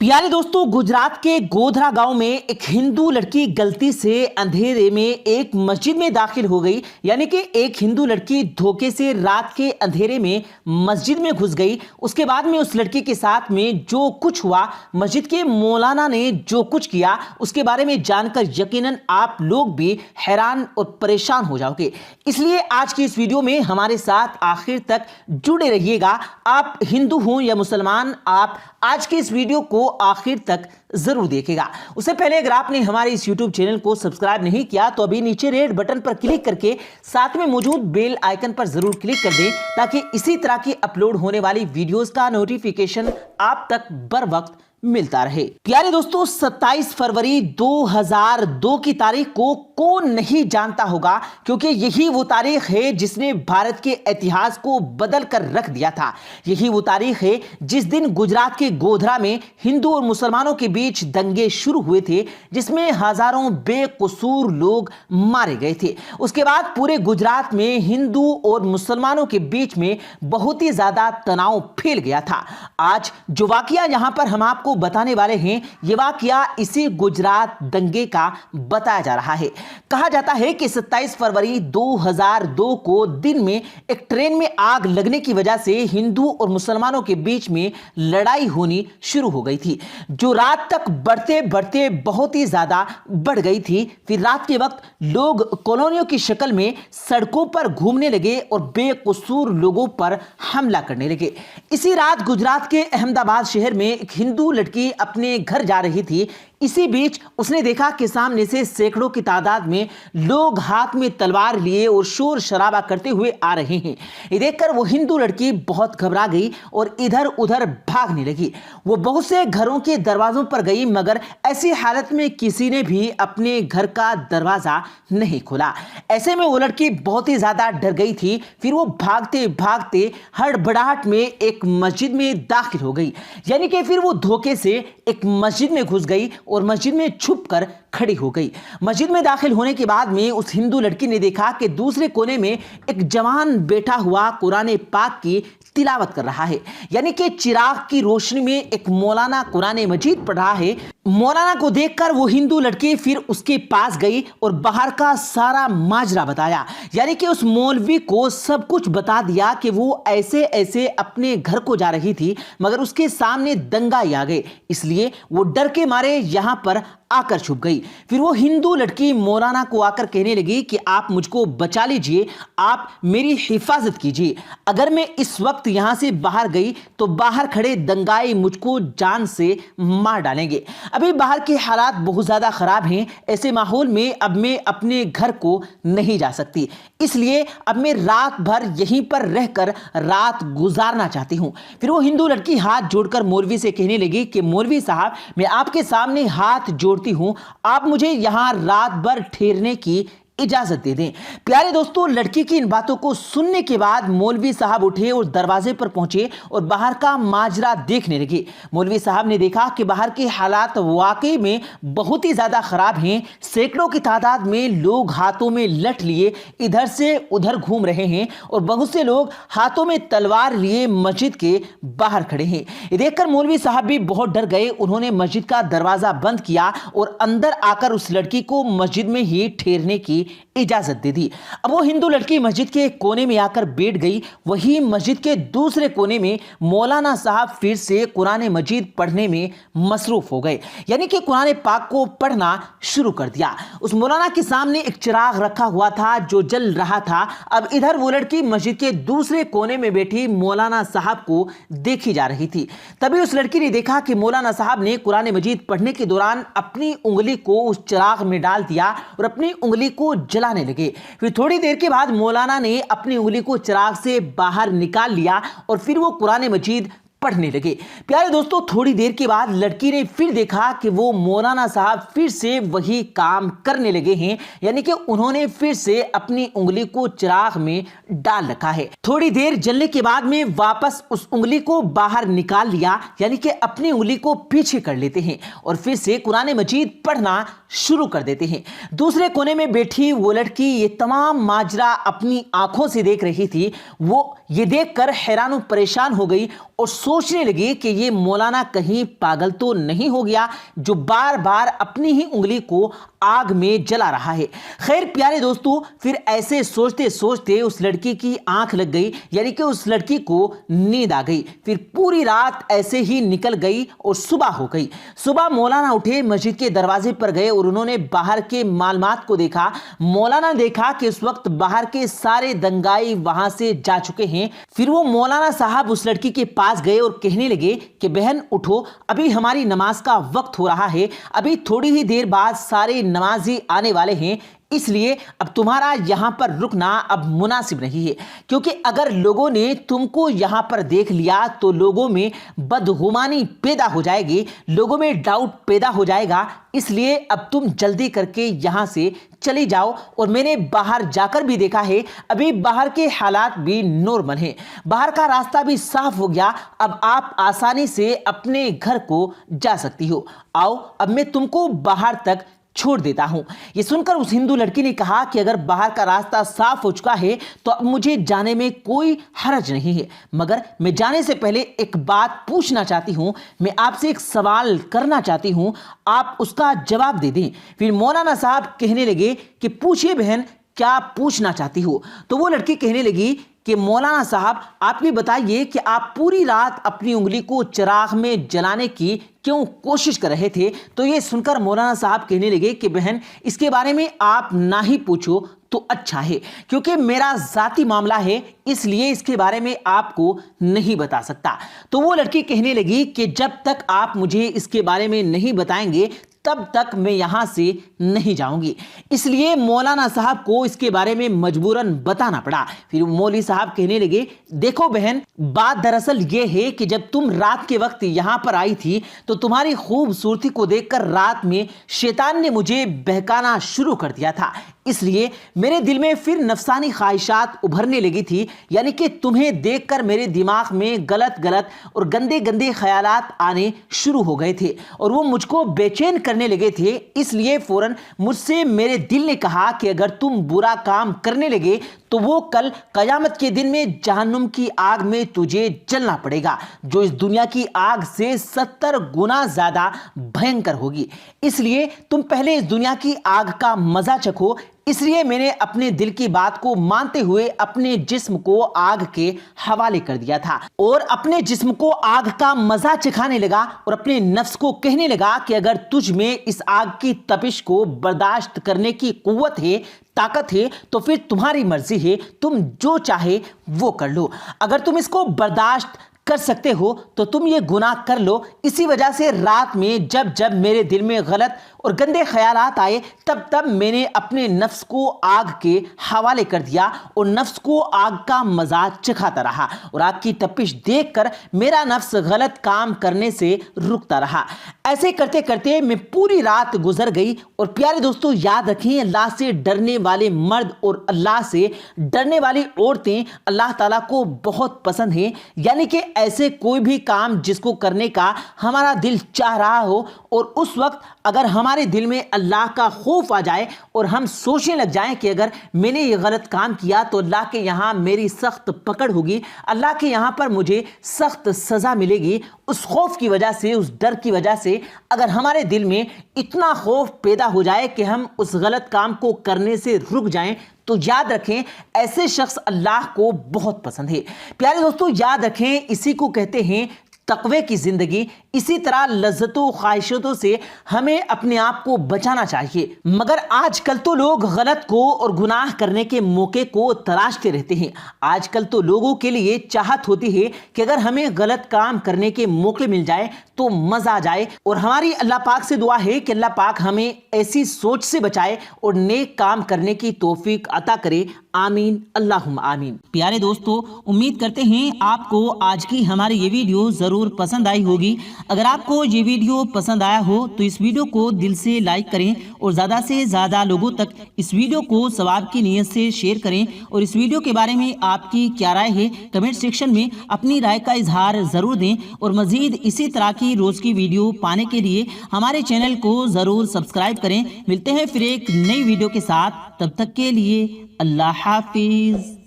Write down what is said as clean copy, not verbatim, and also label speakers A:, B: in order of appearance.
A: प्यारे दोस्तों, गुजरात के गोधरा गांव में एक हिंदू लड़की गलती से अंधेरे में एक मस्जिद में दाखिल हो गई। यानी कि एक हिंदू लड़की धोखे से रात के अंधेरे में मस्जिद में घुस गई। उसके बाद में उस लड़की के साथ में जो कुछ हुआ, मस्जिद के मौलाना ने जो कुछ किया, उसके बारे में जानकर यकीनन आप लोग भी हैरान और परेशान हो जाओगे। इसलिए आज की इस वीडियो में हमारे साथ आखिर तक जुड़े रहिएगा। आप हिंदू हो या मुसलमान, आप आज के इस वीडियो को आखिर तक जरूर देखेगा। उससे पहले अगर आपने हमारे इस YouTube चैनल को सब्सक्राइब नहीं किया तो अभी नीचे रेड बटन पर क्लिक करके साथ में मौजूद बेल आइकन पर जरूर क्लिक कर दें, ताकि इसी तरह की अपलोड होने वाली वीडियोस का नोटिफिकेशन आप तक बर वक्त मिलता रहे। प्यारे दोस्तों, 27 फरवरी 2002 की तारीख को कौन नहीं जानता होगा, क्योंकि यही वो तारीख है जिसने भारत के इतिहास को बदल कर रख दिया था। यही वो तारीख है जिस दिन गुजरात के गोधरा में हिंदू और मुसलमानों के बीच दंगे शुरू हुए थे, जिसमें हजारों बेकसूर लोग मारे गए थे। उसके बाद पूरे गुजरात में हिंदू और मुसलमानों के बीच में बहुत ही ज्यादा तनाव फैल गया था। आज जो वाकया यहां पर हम आपको बताने वाले हैं, यह वाकया इसी गुजरात दंगे का बताया जा रहा है। कहा जाता है कि 27 फरवरी 2002 को दिन में एक ट्रेन में आग लगने की वजह से हिंदू और मुसलमानों के बीच में लड़ाई होनी शुरू हो गई थी, जो रात तक बढ़ते बढ़ते बहुत ही ज्यादा बढ़ गई थी। फिर रात के वक्त लोग कॉलोनियों की शक्ल में सड़कों पर घूमने लगे और बेकसूर लोगों पर हमला करने लगे। इसी रात गुजरात के अहमदाबाद शहर में एक हिंदू लड़की अपने घर जा रही थी। इसी बीच उसने देखा कि सामने से सैकड़ों की तादाद में लोग हाथ में तलवार लिए और शोर शराबा करते हुए आ रहे हैं। ये देखकर वो हिंदू लड़की बहुत घबरा गई और इधर उधर भागने लगी। वो बहुत से घरों के दरवाजों पर गई, मगर ऐसी हालत में किसी ने भी अपने घर का दरवाजा नहीं खोला। ऐसे में वो लड़की बहुत ही ज्यादा डर गई थी। फिर वो भागते भागते हड़बड़ाहट में एक मस्जिद में दाखिल हो गई। यानी कि फिर वो धोखे से एक मस्जिद में घुस गई और मस्जिद में छुप कर खड़ी हो गई। मस्जिद में दाखिल होने के बाद में उस हिंदू लड़की ने देखा कि दूसरे कोने में एक जवान बैठा हुआ कुरान पाक की तिलावत कर रहा है। यानी कि चिराग की रोशनी में एक मौलाना कुरान मजीद पढ़ रहा है। मौलाना को देखकर वो हिंदू लड़की फिर उसके पास गई और बाहर का सारा माजरा बताया। यानी कि उस मौलवी को सब कुछ बता दिया कि वो ऐसे ऐसे अपने घर को जा रही थी, मगर उसके सामने दंगा ही आ गए, इसलिए वो डर के मारे यहां पर आकर छुप गई। फिर वो हिंदू लड़की मौलाना को आकर कहने लगी कि आप मुझको बचा लीजिए, आप मेरी हिफाजत कीजिए। अगर मैं इस वक्त यहां से बाहर गई तो बाहर खड़े दंगाई मुझको जान से मार डालेंगे। अभी बाहर के हालात बहुत ज्यादा खराब हैं। ऐसे माहौल में अब मैं अपने घर को नहीं जा सकती, इसलिए अब मैं रात भर यहीं पर रहकर रात गुजारना चाहती हूं। फिर वो हिंदू लड़की हाथ जोड़कर मौलवी से कहने लगी कि मौलवी साहब, मैं आपके सामने हाथ जोड़ती हूं, आप मुझे यहां रात भर ठहरने की इजाजत दे दें। प्यारे दोस्तों, लड़की की इन बातों को सुनने के बाद मौलवी साहब उठे और दरवाजे पर पहुंचे और बाहर का माजरा देखने लगे। मौलवी साहब ने देखा कि बाहर के हालात वाकई में बहुत ही ज्यादा खराब हैं। सैकड़ों की तादाद में लोग हाथों में लठ लिए इधर से उधर घूम रहे हैं और बहुत से लोग हाथों में तलवार लिए मस्जिद के बाहर खड़े हैं। ये देखकर मौलवी साहब भी बहुत डर गए। उन्होंने मस्जिद का दरवाजा बंद किया और अंदर आकर उस लड़की को मस्जिद में ही ठहरने की इजाजत दे दी। अब वो हिंदू लड़की मस्जिद के कोने में आकर बैठ गई। वही मस्जिद के दूसरे कोने में मौलाना साहब फिर से कुरान मजीद पढ़ने में मसरूफ हो गए। यानी कि कुरान पाक को पढ़ना शुरू कर दिया। उस मौलाना के सामने एक चिराग रखा हुआ था जो जल रहा था। अब इधर वो लड़की मस्जिद के दूसरे कोने में बैठी मौलाना साहब को देखी जा रही थी। तभी उस लड़की ने देखा कि मौलाना साहब ने कुरान मजीद पढ़ने के दौरान अपनी उंगली को उस चिराग में डाल दिया और अपनी उंगली को जलाने लगे। फिर थोड़ी देर के बाद मौलाना ने अपनी उंगली को चिराग से बाहर निकाल लिया और फिर वो कुरान मजीद पढ़ने लगे। प्यारे दोस्तों, थोड़ी देर के बाद लड़की ने फिर देखा कि वो मौलाना साहब फिर से वही काम करने लगे हैं। यानी कि उन्होंने फिर से अपनी उंगली को चिराग में डाल रखा है। थोड़ी देर जलने के बाद में वापस उस उंगली को बाहर निकाल लिया। यानी कि अपनी उंगली को पीछे कर लेते हैं और फिर से कुरान मजीद पढ़ना शुरू कर देते हैं। दूसरे कोने में बैठी वो लड़की ये तमाम माजरा अपनी आंखों से देख रही थी। वो ये देखकर हैरान और परेशान हो गई और सोचने लगे कि ये मौलाना कहीं पागल तो नहीं हो गया जो बार बार अपनी ही उंगली को आग में जला रहा है। खैर प्यारे दोस्तों, फिर ऐसे सोचते सोचते उस लड़की की आंख लग गई, यानी कि उस लड़की को नींद आ गई। फिर पूरी रात ऐसे ही निकल गई और सुबह हो गई। सुबह मौलाना उठे, मस्जिद के दरवाजे पर गए और उन्होंने बाहर के मालूमात को देखा। मौलाना ने देखा कि उस वक्त बाहर के सारे दंगाई वहां से जा चुके हैं। फिर वो मौलाना साहब उस लड़की के पास गए और कहने लगे कि बहन उठो, अभी हमारी नमाज का वक्त हो रहा है, अभी थोड़ी ही देर बाद सारे नमाजी आने वाले हैं, इसलिए अब तुम्हारा यहां पर रुकना अब मुनासिब नहीं है, क्योंकि अगर लोगों ने तुमको यहां पर देख लिया तो लोगों में बदगुमानी पैदा हो जाएगी, लोगों में डाउट पैदा हो जाएगा। इसलिए अब तुम जल्दी करके यहां से चली जाओ। और मैंने बाहर जाकर भी देखा है, अभी बाहर के हालात भी नॉर्मल हैं, बाहर का रास्ता भी साफ हो गया, अब आप आसानी से अपने घर को जा सकती हो। आओ अब मैं तुमको बाहर तक छोड़ देता हूं। ये सुनकर उस हिंदू लड़की ने कहा कि अगर बाहर का रास्ता साफ हो चुका है तो अब मुझे जाने में कोई हर्ज नहीं है, मगर मैं जाने से पहले एक बात पूछना चाहती हूं, मैं आपसे एक सवाल करना चाहती हूं, आप उसका जवाब दे दें। फिर मौलाना साहब कहने लगे कि पूछिए बहन, क्या पूछना चाहती हो? तो वो लड़की कहने लगी कि मौलाना साहब आप भी बताइए कि आप पूरी रात अपनी उंगली को चिराग में जलाने की क्यों कोशिश कर रहे थे? तो ये सुनकर मौलाना साहब कहने लगे कि बहन इसके बारे में आप ना ही पूछो तो अच्छा है, क्योंकि मेरा जाती मामला है, इसलिए इसके बारे में आपको नहीं बता सकता। तो वो लड़की कहने लगी कि जब तक आप मुझे इसके बारे में नहीं बताएंगे तब तक मैं यहां से नहीं जाऊंगी। इसलिए मौलाना साहब को इसके बारे में मजबूरन बताना पड़ा। फिर मौलवी साहब कहने लगे, देखो बहन, बात दरअसल ये है कि जब तुम रात के वक्त यहां पर आई थी तो तुम्हारी खूबसूरती को देखकर रात में शैतान ने मुझे बहकाना शुरू कर दिया था, इसलिए मेरे दिल में फिर नफसानी ख्वाहिशात उभरने लगी थी, यानी कि तुम्हें देखकर मेरे दिमाग में गलत गलत और गंदे गंदे ख्यालात आने शुरू हो गए थे और वो मुझको बेचैन करने लगे थे। इसलिए फौरन मुझसे मेरे दिल ने कहा कि अगर तुम बुरा काम करने लगे तो वो कल कयामत के दिन में जहन्नुम की आग में तुझे जलना पड़ेगा, जो इस दुनिया की आग से 70 गुना ज्यादा भयंकर होगी। इसलिए तुम पहले इस दुनिया की आग का मजा चखो। इसलिए मैंने अपने दिल की बात को मानते हुए अपने जिस्म को आग के हवाले कर दिया था और अपने जिस्म को आग का मजा चखाने लगा और अपने नफ्स को कहने लगा कि अगर तुझ में इस आग की तपिश को बर्दाश्त करने की कुव्वत है, ताकत है, तो फिर तुम्हारी मर्जी है, तुम जो चाहे वो कर लो। अगर तुम इसको बर्दाश्त कर सकते हो तो तुम ये गुनाह कर लो। इसी वजह से रात में जब जब मेरे दिल में गलत और गंदे ख्यालात आए तब तब मैंने अपने नफ्स को आग के हवाले कर दिया और नफ्स को आग का मजा चखाता रहा और आग की तपिश देखकर मेरा नफ्स गलत काम करने से रुकता रहा। ऐसे करते करते मैं पूरी रात गुजर गई। और प्यारे दोस्तों याद रखें, अल्लाह से डरने वाले मर्द और अल्लाह से डरने वाली औरतें अल्लाह ताला को बहुत पसंद हैं, यानी कि ऐसे कोई भी काम जिसको करने का हमारा दिल चाह रहा हो और उस वक्त अगर हमारे दिल में अल्लाह का खौफ आ जाए और हम सोचने लग जाएं कि अगर मैंने ये गलत काम किया तो अल्लाह के यहाँ मेरी सख्त पकड़ होगी, अल्लाह के यहाँ पर मुझे सख्त सजा मिलेगी, उस खौफ की वजह से, उस डर की वजह से अगर हमारे दिल में इतना खौफ पैदा हो जाए कि हम उस गलत काम को करने से रुक जाएं, तो याद रखें ऐसे शख्स अल्लाह को बहुत पसंद है। प्यारे दोस्तों याद रखें, इसी को कहते हैं तकवे की जिंदगी। इसी तरह लज्जतों ख्वाहिशों से हमें अपने आप को बचाना चाहिए, मगर आजकल तो लोग गलत को और गुनाह करने के मौके को तलाशते रहते हैं। आजकल तो लोगों के लिए चाहत होती है कि अगर हमें गलत काम करने के मौके मिल जाए तो मजा आ जाए। और हमारी अल्लाह पाक से दुआ है कि अल्लाह पाक हमें ऐसी सोच से बचाए और नेक काम करने की तौफीक अता करे। आमीन, अल्लाहुम्मा आमीन। प्यारे दोस्तों, उम्मीद करते हैं आपको आज की हमारी ये वीडियो जरूर पसंद आई होगी। अगर आपको ये वीडियो पसंद आया हो तो इस वीडियो को दिल से लाइक करें और ज़्यादा से ज़्यादा लोगों तक इस वीडियो को सवाब की नीयत से शेयर करें। और इस वीडियो के बारे में आपकी क्या राय है कमेंट सेक्शन में अपनी राय का इजहार ज़रूर दें। और मज़ीद इसी तरह की रोज़ की वीडियो पाने के लिए हमारे चैनल को ज़रूर सब्सक्राइब करें। मिलते हैं फिर एक नई वीडियो के साथ, तब तक के लिए अल्लाह हाफिज़।